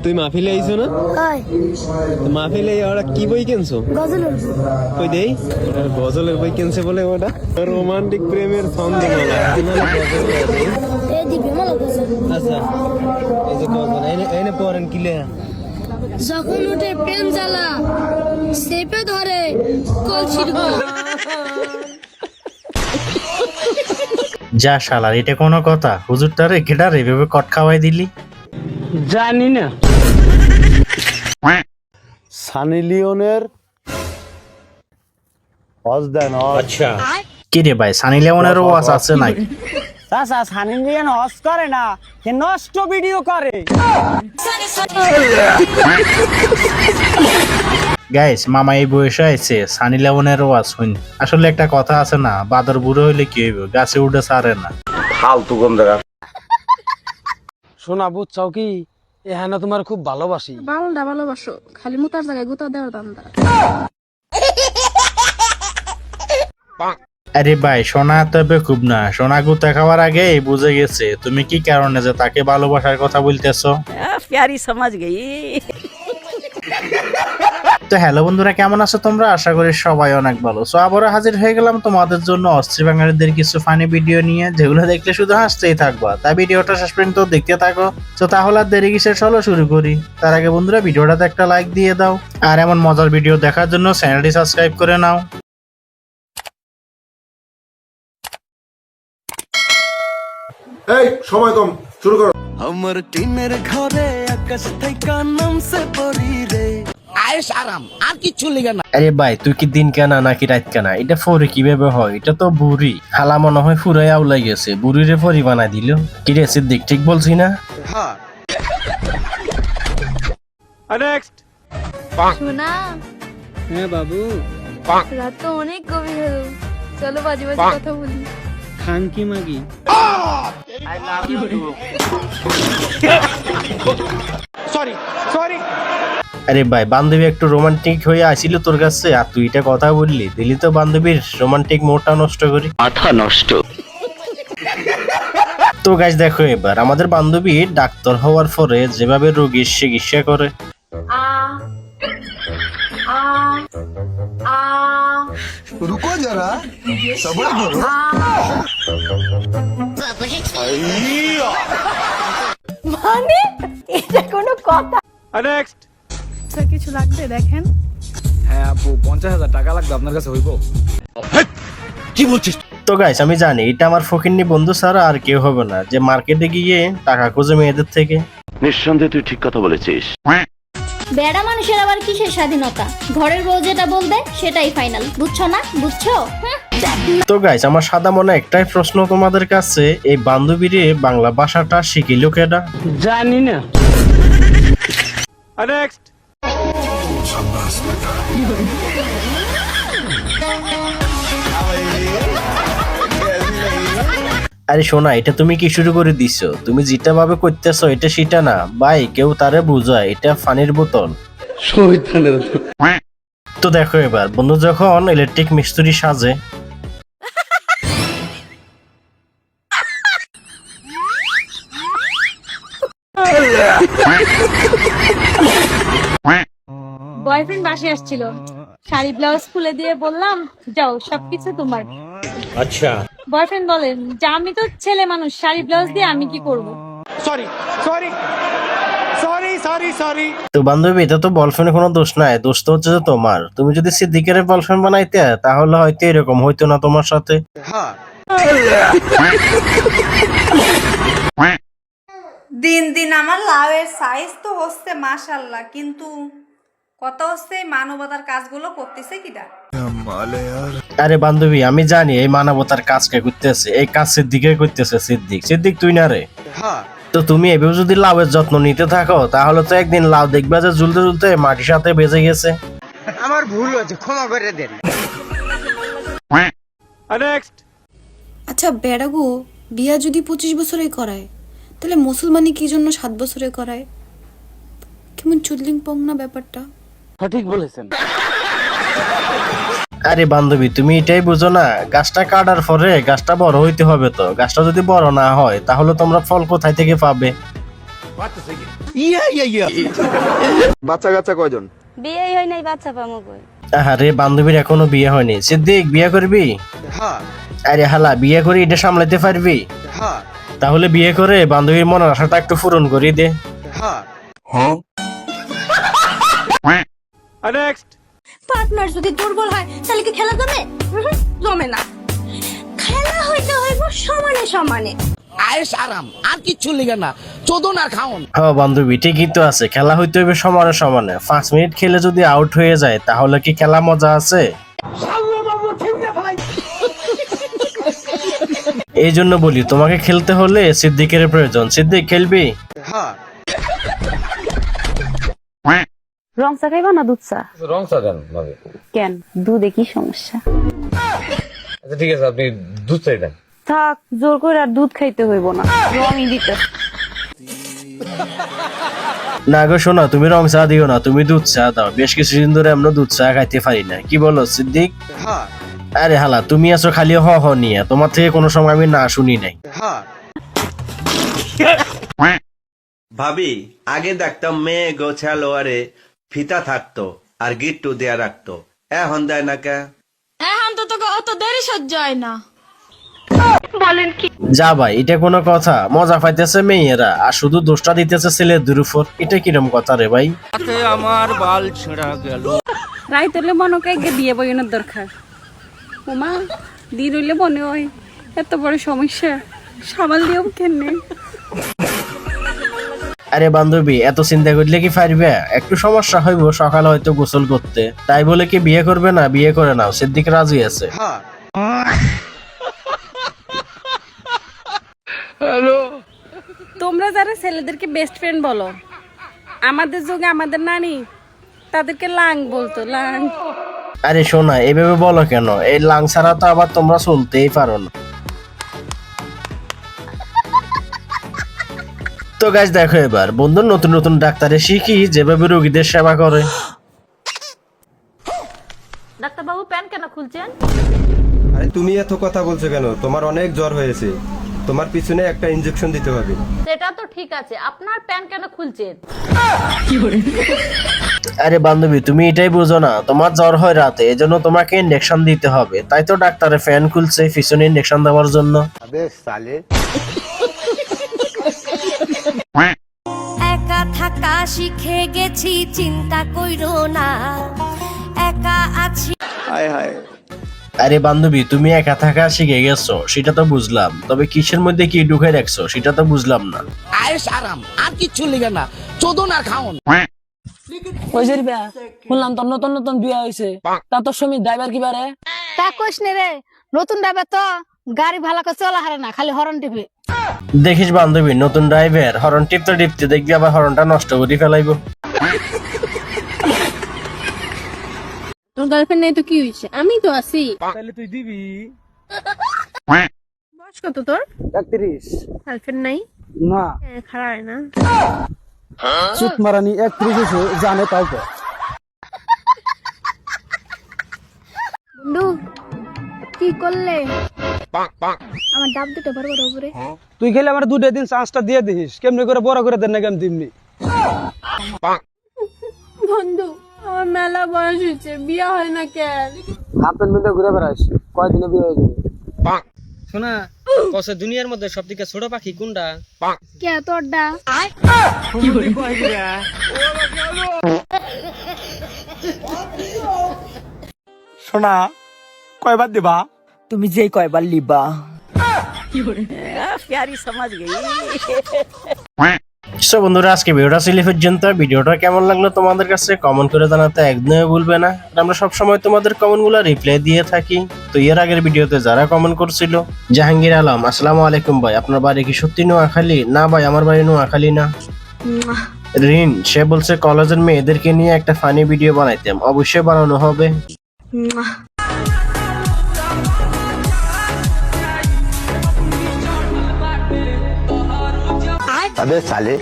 তুই মাহফিলে আইছো না? মাহফিলে ওরা কি বই কিনছো? গজলের কই দেই গজলের বই কিনছে বলে ওটা রোমান্টিক প্রেমের ছন্দমালা। এই দিবে মালা গজল। আচ্ছা এই যে গজল এনে পড়েন কি লেখা? যখন উঠে প্রেম জ্বালা চেপে ধরে কলসির গলা। যা শালার, এটা কোনো কথা? হুজুর তারে কেডারে এভাবে কট খাওয়াই দিলি? জানি না। সানি লিওনের হজ দেন। আচ্ছা কি রে ভাই, সানি লিওনেরও ওয়াজ আছে নাকি? চাচা সানি লিওন হজ করে না, সে নষ্ট ভিডিও করে। গাইস, মামা এই বয়সে আইছে, সানি লিওনের ওয়াজ শুন। আসলে একটা কথা আছে না, বাদর বুড়ো হইলে কি হইব, গাছে উঠে ছাড়ে না। ফালতু গন্ধরা। শোনা বুঝছাও কি, এখানে তোমার খুব ভালোবাসি। বালটা ভালোবাসো, খালি মুতার জায়গায় গুতা দেওয়ার দান্দা। আরে ভাই, সোনা তবে খুব না, সোনা গুতা খাওয়ার আগে বুঝে গেছে তুমি কি কারণে যে তাকে ভালোবাসার কথা বলতেছো। প্যারি সমাজ গই। তো হ্যালো বন্ধুরা, কেমন আছো তোমরা? আশা করি সবাই অনেক ভালো। সো আবারও হাজির হয়ে গেলাম তোমাদের জন্য অস্থির বাঙালিদের কিছু ফানি ভিডিও নিয়ে, যেগুলো দেখলে শুধু হাসতেই থাকবা। তাই ভিডিওটা শেষ পর্যন্ত দেখতে থাকো। তো তাহলে আর দেরি কিসের, চলো শুরু করি। তার আগে বন্ধুরা, ভিডিওটাতে একটা লাইক দিয়ে দাও, আর এমন মজার ভিডিও দেখার জন্য চ্যানেলটি সাবস্ক্রাইব করে নাও। এই সময় কম, শুরু করো। আমার টিনের ঘরে আকাশ থেকে নামছে পড়ি রে। আয়েশ আরাম, আর কিচ্ছু লিগা না। আরে ভাই, তুই কি দিন কেনা নাকি রাত কেনা? এটা ফরি কিভাবে হয়? এটা তো বুড়ি। হালা মনে হয় ফুরাই আউলাই গেছে, বুড়িরে ফরি বানাই দিল। কি রে সিদ্দিক, ঠিক বলছি না? নেক্সট। শোনা, হ্যাঁ বাবু, রাত তো অনেক গভীর হলো, চলো বাজে বাজে কথা বলি। খানকি মাগি। আরে ভাই, বান্ধবী একটু রোমান্টিক হয়ে আসিল তোর কাছে, আর তুই এটা কথা বললি, দিলি তো বান্ধবীর রোমান্টিক মোডটা নষ্ট করি। মাথা নষ্ট। তো গাইস দেখো, এবার আমাদের বান্ধবী ডাক্তার হওয়ার পরে যেভাবে রোগীর চিকিৎসা করে। রুকো যারা, সবর করো। মানে এটা কোনো কথা? নেক্সট। স্যার কিছু লাগবে দেখেন। হ্যাঁ আপু, 50,000 টাকা লাগবে, আপনার কাছে হইব? কি বলছিস? তো গাইস, আমি জানি এটা আমার ফকিন্নি বন্ধু ছাড়া আর কেউ হবে না যে মার্কেটে গিয়ে টাকা খুঁজে মেয়েদের থেকে। নিঃসন্দেহে তুই ঠিক কথা বলেছিস। বেড়া মানুষের আবার কিসের স্বাধীনতা? ঘরের বউ যেটা বলবে সেটাই ফাইনাল, বুঝছো না? বুঝছো? তো গাইস, আমার সাদা মনে একটাই প্রশ্ন তোমাদের কাছে, এই বান্ধবীরে বাংলা ভাষাটা শিখিল কেডা? জানি না। নেক্সট। আরে শোনা, এটা তুমি কি শুরু করে দিছো? তুমি যেটা ভাবে করতেছো এটা সেটা না ভাই, কেউ তারে বুঝায় এটা ফানির বোতল। তো দেখো, এবার বন্ধু যখন ইলেকট্রিক মিস্ত্রি সাজে, বয়ফ্রেন্ড বাসে আসছিল, শাড়ি ব্লাউজ খুলে দিয়ে বললাম যাও সবকিছু তোমার। আচ্ছা বয়ফ্রেন্ড বলেন যে আমি তো ছেলে মানুষ, শাড়ি ব্লাউজ দিয়ে আমি কি করব? তো বান্ধবী, এটা তো বয়ফ্রেন্ডের কোনো দোষ নাই, দোষ তো হচ্ছে যে তোমার। তুমি যদি সিদ্দিকের বয়ফ্রেন্ড বানাইতে তাহলে হয়তো এরকম হইতো না তোমার সাথে। দিন দিন আমার লাভের সাইজ তো হচ্ছে মাশাআল্লাহ, কিন্তু কত হচ্ছে মানবতার কাজগুলো করতেছে কিটা? আরে বান্ধবী, আমি জানি এই মানবতার কাজকে করতেছে, এই কাজ সিদ্দিকে করতেছে। সিদ্দিক তুই না রে? তো তুমি এভাবে যদি লাউয়ের যত্ন নিতে থাকো তাহলে তো একদিন লাউ দেখবে যে ঝুলতে ঝুলতে মাটির সাথে বেজে গেছে। আমার ভুল হয়েছে, ক্ষমা করে দেন। নেক্সট। আচ্ছা বেড়াগো, বিয়া যদি 25 বছরে করায়, তাহলে মুসলমানি কি জন্য 7 বছরে করায়? কেমন চুদলিং পং না ব্যাপারটা? সঠিক বলেছেন। আরে বান্ধবী, তুমি এটাই বুঝো না, গাছটা কাটার পরে গাছটা বড় হইতে হবে। তো গাছটা যদি বড় না হয় তাহলে তোমরা ফল কোথায় থেকে পাবে? বাচ্চা কাচ্চা কয়জন? বিয়ে হয় নাই, বাচ্চা পামো কই? আরে বান্ধবীর এখনো বিয়ে হয়নি। সিদ্দিক বিয়ে করবি? আরে হালা, বিয়ে করে এটা সামলাতে পারবি? তাহলে বিয়ে করে বান্ধবীর মনের আশাটা একটু পূরণ করে দে। পার্টনার যদি দুর্বল হয় তাহলে কি খেলা জমে? জমে না। খেলা হইতে হইব সমানে সমানে। আয়েশ আরাম আর কিচ্ছু লিগে না, চোদন আর খাওন। হ্যাঁ বান্ধবী, ঠিকই তো আছে, খেলা হইতে হবে সমানে সমানে। 5 মিনিট খেলে যদি আউট হয়ে যায় তাহলে কি খেলা মজা আছে? এই জন্য বলি, তোমাকে খেলতে হলে সিদ্দিকের প্রয়োজন। সিদ্দিক খেলবি? রং চা খাইবা না দুধ চা? রং চা দেন ভাবে। কেন, দুধে কি সমস্যা? আচ্ছা ঠিক আছে, আপনি দুধ চাই দেন। থাক, জোর করে আর দুধ খাইতে হইব না, রঙই দিতে। না গো শোনা, তুমি রং চা দিও না, তুমি দুধ চা দাও। বেশ কিছুদিন ধরে আমরা দুধ চা খাইতে পারি না। কি বলো সিদ্দিক? আরে হালা, তুমি আছো খালি হ হ নিয়ে, তোমার থেকে কোনো সময় আমি না শুনি নাই। ভাবি, আগে দেখতাম মেয়ে গোছালো আরে ফিতা থাকতো আর গিট্টু দেয়া রাখতো, এখন দেয় না কে? এখন তো তোকে অত দেরি সহ্য হয় না। যা ভাই, এটা কোনো কথা? মজা পাইতেছে মেয়েরা আর শুধু দোষটা দিতেছে ছেলেদের উপর। এটা কিরম কথা রে ভাই? আমার বাল ছেঁড়া গেল। রাইত হলে মনকে বিয়ে বইনের দরকার। ওমা, দিন হইলে মনে হয় এত বড় সমস্যা সামাল দিও কেনে। আরে বান্ধবী, এত চিন্তা করলে কি পারবে? একটু সমস্যা হইব সকালে হয়তো গোসল করতে, তাই বলে কি বিয়ে করবে না? বিয়ে করে নাও, সিদ্দিক রাজি আছে। তোমরা যারা ছেলেদেরকে বেস্ট ফ্রেন্ড বলো, আমাদের যুগে আমাদের নানি তাদেরকে লাং বলতো, লাং। আরে শোনা, এইভাবে বলো কেন? এই লাং ছাড়া তো আবার তোমরা চলতেই পারো না। তো গাইস দেখো, এবার বন্ধু নতুন নতুন ডাক্তারে শিখি যেভাবে রোগীদের সেবা করে। ডাক্তার বাবু, প্যান কেন খুলছেন? আরে তুমি এত কথা বলছো কেন? তোমার অনেক জ্বর হয়েছে, তোমার পিছনে একটা ইনজেকশন দিতে হবে। সেটা তো ঠিক আছে, আপনার প্যান কেন খুলছেন? আরে বান্ধবী, তুমি এটাই বুঝো না, তোমার জ্বর হয় রাতে, এজন্য তোমাকে ইনজেকশন দিতে হবে। তাই তো ডাক্তারে ফ্যান খুলছে পিছনে ইনজেকশন দেওয়ার জন্য। একা থাকা শিখে গেছি, চিন্তা কইরো না, একা আছি। আরে বান্ধবী, তুমি একা থাকা শিখে গেছো সেটা তো বুঝলাম, তবে কিসের মধ্যে কি ঢুকে রাখছো সেটা তো বুঝলাম না। আয়েশ আরাম আর কিচ্ছু লিগে না, চোদন আর খাওন। ওই যে শুনলাম তোর নতুন নতুন বিয়ে হয়েছে, তা তোর স্বামী ড্রাইভার কি বারে? তা কইস নে রে, নতুন ড্রাইভার তো গাড়ি ভালো করে চলা হারে না, খালি হরন টিপে। দেখিস বান্ধবী, নতুন ড্রাইভার হরন টিপতে টিপতে দেখবি আবার হরনটা নষ্ট করে ফেলাইবো। তোর গার্লফ্রেন্ড নেই তো কি হয়েছে? আমি তো আছি। তাহলে তুই দিবি? বয়স কত তোর? 31। গার্লফ্রেন্ড নাই? না, খারাপ না। চুপ মারানি 31 হয়েছে, জানে তাও তো। বন্ধু, কি করলে? আমার ডাব দিতে পারবো উপরে? তুই খেলে আমার 2 দিন চান্সটা দিয়ে দিস, কেমনি করে বড় করে দেন না কেমন দিমনি। বন্ধু, আমার মেলা বয়স হয়েছে, বিয়ে হয় না কেন? হাফ প্যান্ট পিন্ধে ঘুরে বেড়াস, কয়দিনে বিয়ে হয়ে যাবে। শোনা, কসে দুনিয়ার মধ্যে সবথেকে ছোট পাখি কোনটা? কে তোরটা? শোনা, কয়বার দিবা? তুমি যে কয়বার লিবা। প্যারি সমাজ গই। সো বন্ধুরা, আজকে ভিডিওটা ছিল পর্যন্ত। ভিডিওটা কেমন লাগলো তোমাদের কাছে কমেন্ট করে জানাতে একদমই ভুলবে না। আমরা সবসময় তোমাদের কমেন্টগুলো রিপ্লাই দিয়ে থাকি। তো এর আগের ভিডিওতে যারা কমেন্ট করছিল, জাহাঙ্গীর আলম, আসসালামু আলাইকুম ভাই, আপনার বাড়ি কি সত্যি নোয়াখালী? না ভাই, আমার বাড়ি নোয়াখালী না। রিন, সে বলছে কলেজের মেয়েদেরকে নিয়ে একটা ফানি ভিডিও বানাইতাম, অবশ্যই বানানো হবে। अबे साले